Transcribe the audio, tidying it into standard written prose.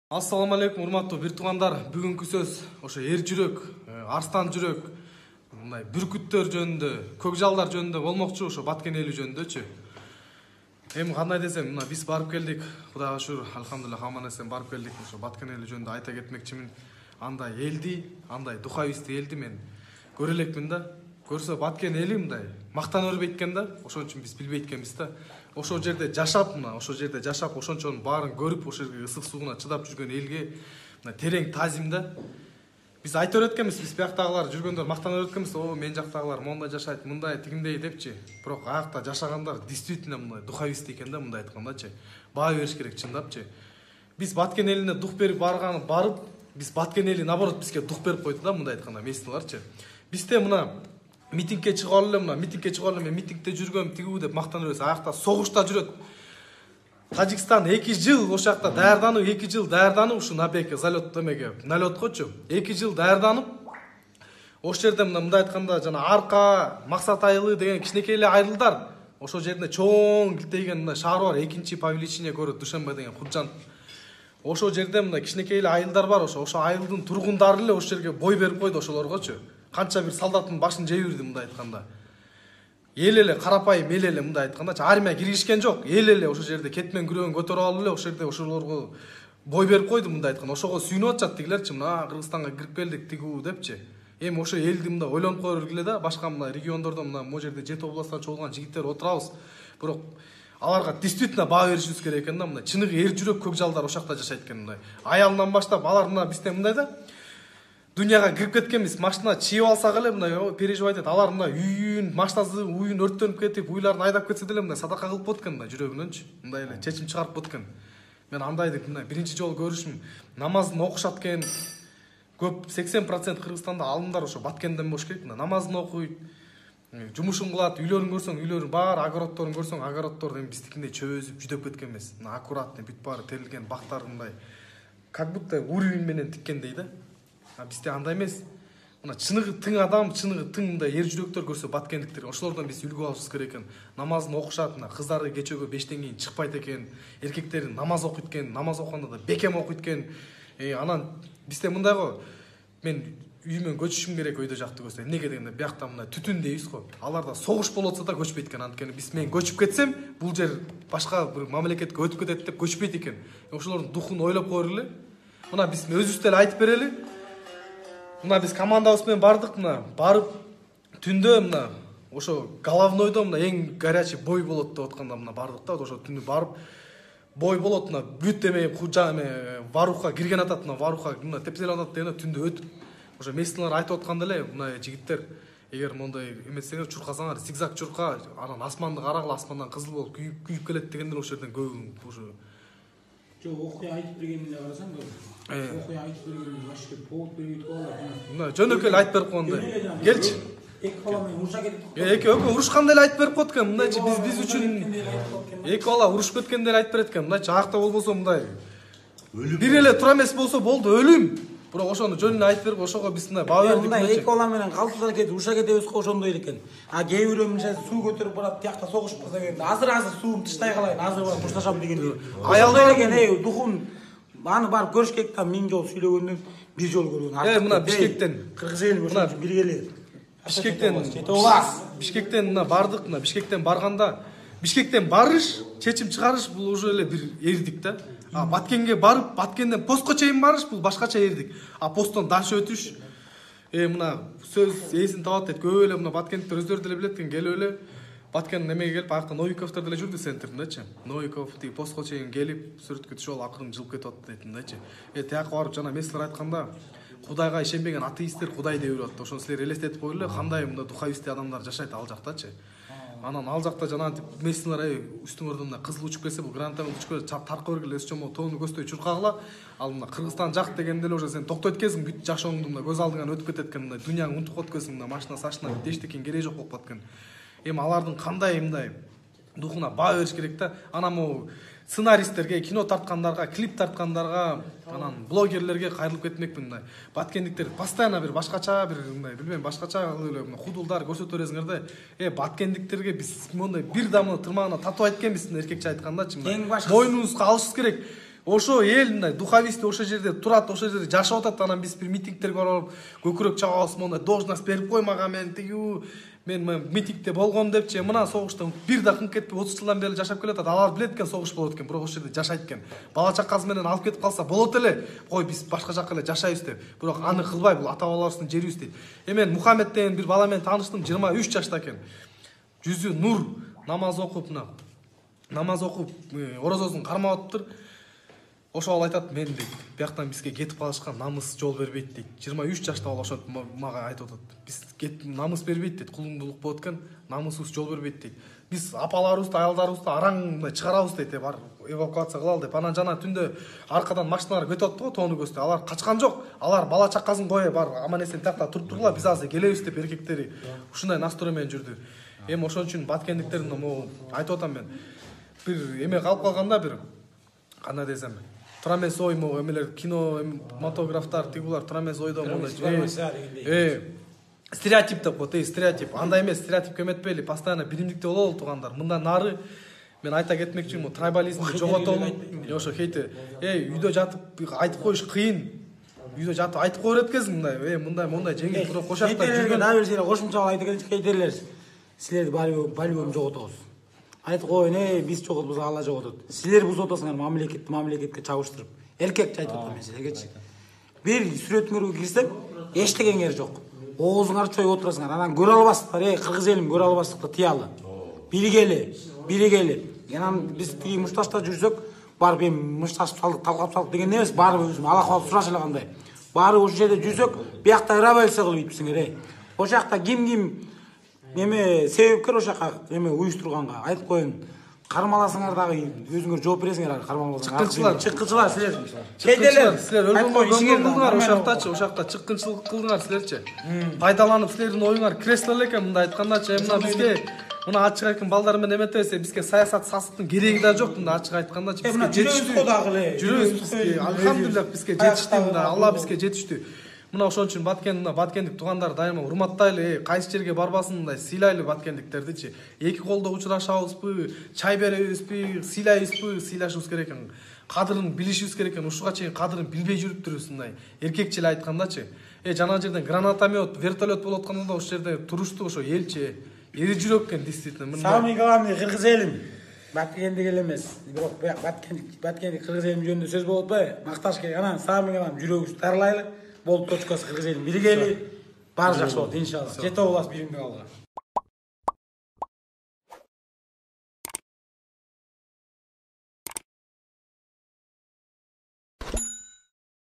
Assalamu алейкум, урматтуу бир туугандар. Бүгүнкү сөз ошо эр жүрөк, арстан жүрөк, мындай бүркүттөр жөнүндө, көкжалдар жөнүндө болмокчу, ошо Баткен эли жөнүндөчү. Эми кандай десем, мына биз барып келдик. Кудайга шүгүр, алхамдулилlah, аман эсен барып келдик. Ошо Баткен эли жөнүндө айта кетмекчимин. Андай элди, андай духовистий элди мен көрө элекмин да. Көрсө Баткен эли мындай мактан өрбөйт экен да. Ошон үчүн биз билбейт экенбиз да. Ошол жерде жашап, ошончонун баарын көрүп, ошол жерге ысык сууна чыдап жүргөн элге мына терең таазим да. Биз айтып өткөнбүз, биз бияктагылар жүргөндөр мактанып өткөнбүз, о мен жактагылар мондай жашайт, мындай тигиндей депчи. Бирок аякта жашагандар действительно мындай духовистий экен да, мындай айткандачы. Баа бериш керек чындапчы. Биз Баткен элине дух берип барып, биз Баткен эли наоборот бизге дух берип койду да, мындай айтканда, местиларчы. Бизде мына митингке чыгып эле, мен митингде жүргөм, тигүү деп мактанып жүрөбүз. Аякта согушта жүрөт. Тажикстан 2 жыл ошол жакта даярданып, 2 жыл даярданып, ушу набекке, залет демеге, налеткочу 2 жыл даярданып, ошол жерде мындай айтканда жана арка, максат айылы деген кичинекей эле айылдар, ошол жерде чоң килтейген мындай шаар бар, 2-чи павеличине көрөт, Душанбе деген Куржан. Ошол жерде мындай кичинекей эле айылдар бар, ошо айылдын тургундары эле ошол жерге бой берип койду ошолоргочу. Канча бир солдаттын башын жейбирди мындай айтканда. Эл эле карапайым эл эле мындай айткандачы, армия киргишкен жок. Эл эле ошол жерде кетмен күрөөгүн көтөрүп алып эле ошол жерде ошолорго бой берип койду мындай айтканда. Ошого сүйүнүп атышат тигилерчи, мына Кыргызстанга кирип келдик тигүү депчи. Эми ошо элди мындай ойлонуп кое бергиле да, башка мына региондордо мына могу жерде 7 областтан чогулган жигиттер отурабыз. Бирок аларга действительно баа беришибиз керек экен да, мындай чыныгы эр жүрөк көкжалдар ошол жакта жашайт экен мындай. Аялынан баштап алар мына бизде мындай да. Дүйнөгө кирип кеткенбиз, машина чийип алсак эле мындай переживать этет. Алар мындай үйүн, машинасы үйүн өрттөнүп кетип, уйларын айдап кетсе деле мындай садака кылып койт экен мындай жүрөгүнөнчү. Мындай эле чечим чыгарып койт экен. Мен андайды мындай биринчи жолу көрүшүм. Намазын окушат экен. Көп 80% Кыргызстанда алымдар ошо Баткенден болуш керек. Намазын окуйт, жумушун кылат, үйлөрүн көрсөң, үйлөрү бар, огороддорун көрсөң, огороддор эми биздикиндей чөзүп, жүдөп кеткен эмес. Мына аккуратный, бүт баары терилген, бактар мындай как будто уровень менен тиккендей да. Бизде андай эмес. Мына чыныгы тың адам, чыныгы тың мындай эр жүрөктөр көрсө Баткендиктер, ошолордон биз үлгү алышыбыз керек экен. Намазын окушат, мына кыздары кечөөгө 5тен кийин чыкпайт экен, эркектер намаз окуйт экен, намаз окуганда да бекем окуйт экен. Анан бизде мындай го, мен үйүмөн көчүшүм керек өйдө жакты көрсө. Эмнеге дегенде, биякта мына түтүн дейбиз го. Аларда согуш болуп атса да көчпөйт экен. Анткени биз мен көчүп кетсем, бул жер башка бир мамлекетке өтүп кетет деп көчпөйт экен. Ошолордун духун ойлоп койгула. Мына биз өзүбүз деле айтып берели. Мына биз командабыз менен бардык, мына барып түндө мына ошо головнойдо мына эң горячий бой болот деп атканда мына бардык да, ошо түндө барып бой болот, мына бүт эме кужа эме варуха кирген атат, мына варуха мына тепселеп атат дегенде түндө өтүп ошо местилер айтып атканда эле мына жигиттер эгер мондай эметсеңер чуркасаңар, зигзаг чурка, анан асманды карагыла, асмандан кызыл болуп күйүп келет дегендер ошол жерден көбүн ошо Жо окуя айтып бергенмин деп карасаң да. Окуя айтып бергенмин, башка повод бербейт калат. Мына жөнөкөй айтып берип койгондой. Келчи. Эки бала менен уруша кетип. Экөө урушкандай эле айтып берип койт экен. Мындайчы биз үчүн эки бала урушуп кеткенде эле айтып берет экен. Мындайчы акта болбосо мындай бир эле тура эмес болсо болду, өлүм. Бирок ошону жөнүнө айтып берип, ошого биз мындай баа бердик. Мындай эки бала менен калтырда кетип уруша кетебиз го, ошондой экен. Кээ бирөө мынча суу көтөрүп барат, тиякта согушуп калса керек. Азыр сууну тыштай калайын, азыр барып мушташам дегендей. Аялдар деген духун аны барып көрүш керек да, 1000 жолу сүйлөгөндөн бир жолу көргөн. Мына Бишкектен, Кыргыз эли мына биргеле. Бишкектен мына бардык, мына Бишкектен барганда, Бишкектен барыш, чечим чыгарыш бул уже эле бир эрдик да. Баткенге барып, Баткенден постко чейин барыш бул башкача эрдик. Посттон дальше өтүш, мына сөз эсин табат дейт. Көп эле мына Баткендиктер өздөрү деле билет экен, келип эле Баткен немеге келип, аякта Новиковдор деле жүрдү центрдечи. Новиков тиги постко чейин келип, сүрөткө түшүп алып акырын жылып кетип атты дейт мындайчы. Тияка барып жана местилер айтканда, Кудайга ишенбеген атеисттер Кудай деп жүрөт. Ошону силер элестетип койгула, кандай мында духовистий адамдар жашайт ал жактачы. Анан ал жакта жана местилер үстүңөрдөн мына кызыл учуп келсе, бул гранатамен учуп келсе, таркы бергиле, өз чомо тоону көздөй чуркагыла. Ал мына Кыргызстан жак дегенде эле уже сен токтойт экенсиң, бүт жашооңду мына көз алдыңан өтүп кетет экен, мына дүйнөңдү унутуп койт экенсиң, мына машина сашына эчтекенин кереги жок болуп калат экен. Эми алардын кандай мындай духуна баа бериш керек да. Анан могу сценаристтерге, кино тарткандарга, клип тарткандарга, анан блогерлерге кайрылып кетмекмин. Мындай Баткендиктер постоянно бир башкача, бир мындай билбейм, башкача эле худулдар көрсөтө бересиңер да. Баткендиктерге биз мондай бир дамы тырмагына татуу айткенбиз, эркекче айткандачы. Мойнубузга алышыбыз керек. ошо эл мындай духовист ошо жерде турат, ошо жерде жашап атат. Анан биз бир митингтерге барып көкүрөк чабабыз, мондай должность берип кой мага, мен тигүү мен митингде болгом депчи. Мына согуштан бир да кынып кетпей 30 жылдан бери жашап келатат. Алар билет экен согуш болот экен, бирок ошо жерде жашайт экен. Бала чакасы менен алып кетип калса болот эле. Кой биз башка жакка эле жашайбыз деп. Бирок аны кылбай, бул ата бабаларыбыздын жерибиз дейт. Мен Мухаммед деген бир бала менен тааныштым, 23 жашта экен. Жүзү нур, намаз окуп, орозосун кармап атыптыр. Ошо ал айтат, мен дейт, бияктан бизге кетип калышка намыс жол бербейт дейт. 23 жашта ал ошо мага айтып атат. Биз намыс бербейт дейт, кулуңдулук болот экен, намысыбыз жол бербейт дейт. Биз апаларыбызды, аялдарыбызды араң чыгарабыз дейт, бар эвакуация кылалы деп. Анан жана түндө аркадан машиналар көтүп атты го, тоону көстө. Алар качкан жок. Алар бала чакасын коюп бар аман эсен тиякта туруп тургула, биз азыр келебиз деп эркектери ушундай настрой менен жүрдү. Ошон үчүн баткендиктердин айтып атам мен. Бир эме калып калганда, бир кандай десем, тура эмес ой, эмелер кинематографтар тигулар тура эмес ойдо стереотип деп коет, стереотип. Андай эмес, стереотипке эметпейли, постоянно биримдикте бололу туугандар. Мындан нары мен айта кетмекчимин, трайбализмди жоготолу. Ошо хейте, үйдө жатып айтып коюш кыйын. Үйдө жатып айтып кое берет экенсиң мындай, мондай жеңил туруп кошакта жүргөн. Дагы бир кошумча айта кетчи кейтерлер. Силерди балбом жоготобуз. Айтып коеюн, биз жоготубуз, Алла жоготот. Силер бузуп атасыңар мамлекетке чабыштырып. Эркекче айтып атам мен силергечи. Бир сүрөтүңөргө кирсем, эчтегеңер жок. Оозуңарды чоюп отурасыңар. Анан көрө албастыктар, кыргыз элим көрө албастыкты тыялы. Биригели. Анан биз тиги мушташта жүрсөк, барып мушташып салдык, талкап салдык деген эмес, барып өзүм ала калып сураша элекандай. Барып ошол жерде жүрсөк, биякта революция кылып ийипсиңер. Ошол жакта ким себепкер ошол жака уюштурганга айтып коеюн. Кармаласаңар дагы өзүңөр жооп бересиңер, кармаласаңар. Чыккынчылар силер. Силер өлгөнгө кылдыңар ошол жакта чыккынчылык кылдыңар силерчи. Пайдаланып силердин оюңар кресло эле экен, мындай айткандачы, мына бизге мына ачык айткан балдар менен эметебиз, бизге саясат сасыктын кереги да жок, мында ачык айткандачы. Бизге жетиштүү дагы эле. Жүрөбүз, алхамдулилlah бизге жетиштүү, мында Алла бизге жетиштүү. Мына ошон үчүн баткендик туугандар дайыма урматтайлы, кайсы жерге барбасын мындай сыйлайлы баткендиктердичи. Эки колдо учурашабызбы, чай беребизби, сыйлайбызбы, сыйлашыбыз керек экен. Кадырын билишибиз керек экен. Ушуга чейин кадырын билбей жүрүптүрбүз мындай. Эркекче эле айткандачы. Жана жерден гранатомет, вертолет болуп атканда да ошол жерде турушту ошо элчи. Эри жүрөк экен действительно. Самый главный кыргыз элим. Баткендик эле эмес. Бирок баткендик кыргыз элим жөнүндө сөз болуп атпайбы? Макташ керек. Анан самый главный жүрөгүбүздү дарылайлы. Болуп точкасы кыргыз элим биригели. Баары жакшы болот иншалла. Жете боласыз биримдик алга.